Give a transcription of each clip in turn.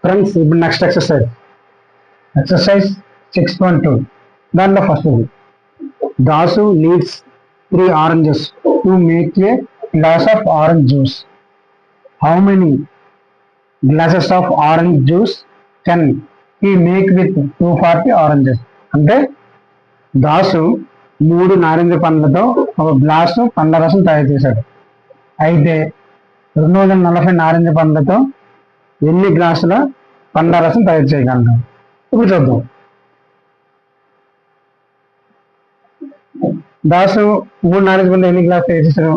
Friends ఇప్పుడు next exercise 6.2 దాంట్లో first Dasu needs 3 oranges to make a glass of orange juice. How many glasses of orange juice can he make with 240 oranges? అంటే దాసు 3 నారింజ పండ్లతో ఒక glass పండ్ల రసం తయారు చేశాడు. అయితే 240 నారింజ పండ్లతో ఎన్ని గ్లాసుల పండ్ల రసం తయారు చేయగలరు? ఇప్పుడు చూద్దాం. దాసు 3 నారింజ పండ్లు ఎన్ని గ్లాసు తయారు చేశారు?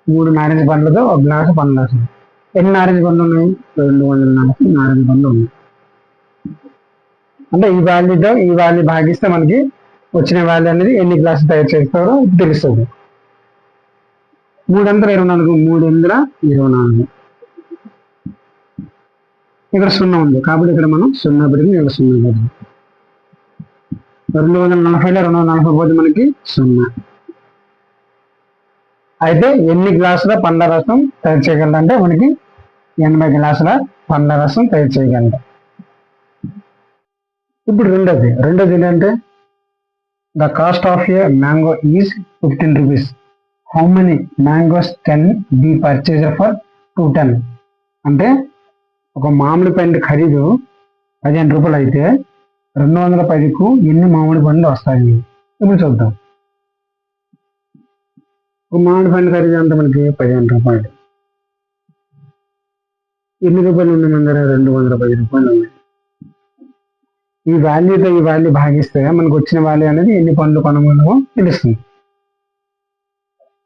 3 నారింజ పండ్లతో ఒక గ్లాసు పండ్ల రసం. ఎన్ని నారింజ పండ్లు ఉన్నాయి? 240 నారింజ పండ్లు ఉన్నాయి. అంటే ఈ వాల్యూతో ఈ వాల్యూ భాగిస్తే మనకి వచ్చిన వాల్యూ అనేది ఎన్ని గ్లాసులు తయారు చేస్తారో తెలుస్తుంది. 3 అంతల 24, 3 ఎందుల 24. ఇక్కడ 0 ఉంది కాబట్టి ఇక్కడ మనం 0 పెడితే ఇక్కడ 0 పెడతాం. 240లో 240 పోతే మనకి 0. అయితే ఎన్ని గ్లాసుల పండ్ల రసం తయారు చేయగలరంటే మనకి 80 గ్లాసుల పండ్ల రసం తయారు చేయగలరు. ఇప్పుడు రెండోది ఏంటంటే the cost of A mango is 15 rupees. How many mangoes can be purchase for 210? అంటే ఒక మామిడి పండు ఖరీదు 15 రూపాయలు అయితే 210కు ఎన్ని మామిడి పండ్లు వస్తాయి? ఇప్పుడు చూద్దాం. ఒక మామిడి పండు ఖరీదు అంటే మనకి 15 రూపాయలు. ఎన్ని రూపాయలు ఉంది మన దగ్గర? 210 రూపాయలు ఉన్నాయి. ఈ వాల్యూతో ఈ వాల్యూ భాగిస్తే మనకు వచ్చిన వాల్యూ అనేది ఎన్ని పండ్లు కొనగలమో తెలుస్తుంది.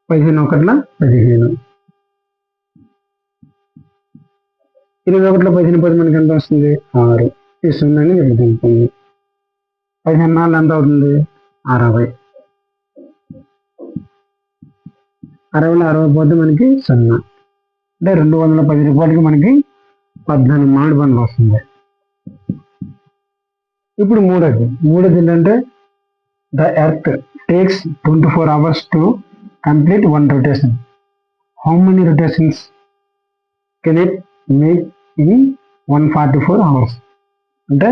15 ఒకట్ల 15. 21లో 15 పోతే మనకి ఎంత వస్తుంది? 6. ఈ 0 జరుగుతుంది. 15 నాలుగు ఎంత అవుతుంది? 60. 60లో 60 పోతే మనకి 0. అంటే 210 రూపాయలకి మనకి 14 మామిడి పండ్లు వస్తుంది. ఇప్పుడు మూడోది ఏంటంటే the earth takes 24 hours to complete 1 rotation. How many rotations can it make in 144 hours? అంటే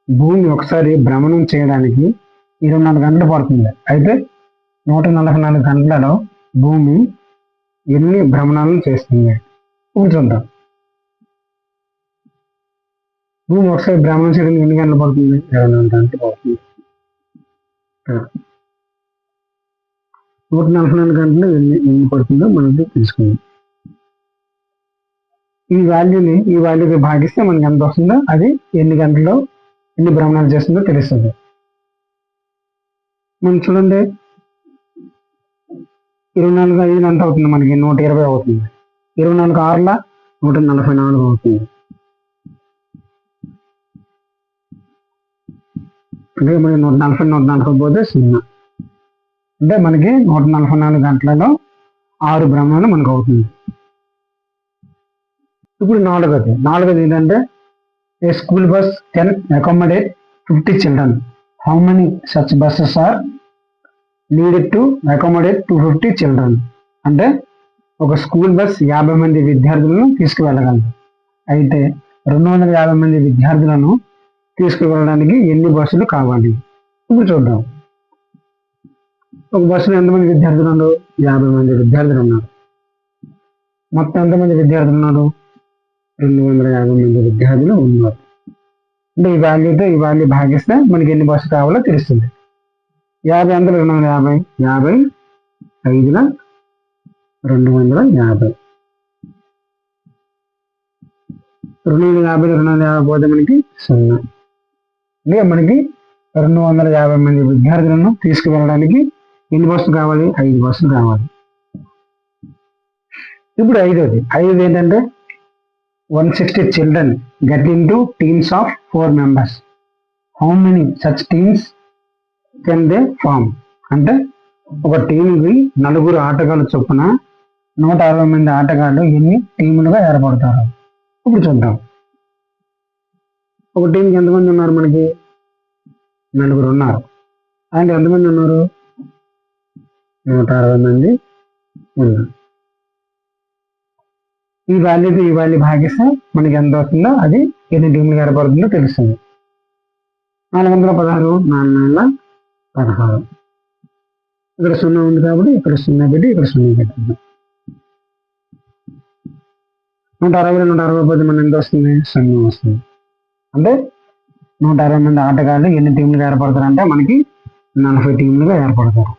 భూమి ఒకసారి భ్రమణం చేయడానికి 24 గంటలు పడుతుంది. అయితే 144 గంటలలో భూమి ఎన్ని భ్రమణాలను చేస్తుంది? ఇప్పుడు చూద్దాం. భూమి ఒకసారి భ్రమణం చేయడానికి ఎన్ని గంటలు పడుతుంది? 24 గంటలు పడుతుంది. 144 గంటలు ఎన్ని పడుతుందో మనకి తెలుసుకుందాం. ఈ వాల్యూకి భాగిస్తే మనకి ఎంత వస్తుందో అది ఎన్ని గంటల్లో ఎన్ని భ్రమణాలు చేస్తుందో తెలుస్తుంది. మనం చూడండి 24 5 ఎంత అవుతుంది? మనకి 120 అవుతుంది. 24 6ల 144 అవుతుంది. అంటే మనకి 140 పోతే 0. అంటే మనకి 144 గంటలలో 6 భ్రమణాలు మనకు అవుతుంది. ఇప్పుడు నాలుగోది ఏంటంటే a school bus can accommodate 50 children. How many such buses are needed to accommodate 250 children? అంటే ఒక స్కూల్ బస్ 50 మంది విద్యార్థులను తీసుకువెళ్ళగలదు. అయితే 250 మంది విద్యార్థులను తీసుకువెళ్ళడానికి ఎన్ని బస్సులు కావాలి? ఇప్పుడు చూద్దాం. ఒక బస్సులో ఎంతమంది విద్యార్థులు ఉన్నారు? 50 మంది విద్యార్థులు ఉన్నారు. మొత్తం ఎంతమంది విద్యార్థులు ఉన్నారు? 250 మంది విద్యార్థులు ఉన్నారు. అంటే ఈ వాల్యూతో ఈ వాల్యూ భాగిస్తే మనకి ఎన్ని బస్సు కావాలో తెలుస్తుంది. 50 అంతలో 250, 50 5ల 250. 250 పోతే మనకి 0. అంటే మనకి 250 మంది విద్యార్థులను తీసుకువెళ్ళడానికి ఎన్ని బస్సులు కావాలి? 5 బస్సులు కావాలి. ఇప్పుడు ఐదోది ఏంటంటే 160 children get into teams of 4 members. How many such teams can they form? అంటే ఒక టీంకి 4 ఆటగాళ్ళు చొప్పున 160 మంది ఆటగాళ్ళు ఎన్ని టీములుగా ఏర్పడతారు? ఇప్పుడు చూద్దాం. ఒక టీంకి ఎంతమంది ఉన్నారు? మనకి 4 ఉన్నారు. అంటే ఎంతమంది ఉన్నారు? 160 మంది ఉన్నారు. ఈ వాల్యూతో ఈ వాల్యూ భాగిస్తే మనకి ఎంత వస్తుందో అది ఎన్ని టీంలుగా ఏర్పడుతుందో తెలుస్తుంది. 416 4 16. ఇక్కడ 0 ఉంది కాబట్టి ఇక్కడ 0 పెట్టి ఇక్కడ 0 పెట్టండి. 160 160 పోతే మన ఎంత వస్తుంది? 0 వస్తుంది. అంటే 160 మంది ఆటగాళ్ళు ఎన్ని టీంలుగా ఏర్పడతారంటే మనకి 40 టీంలుగా ఏర్పడతారు.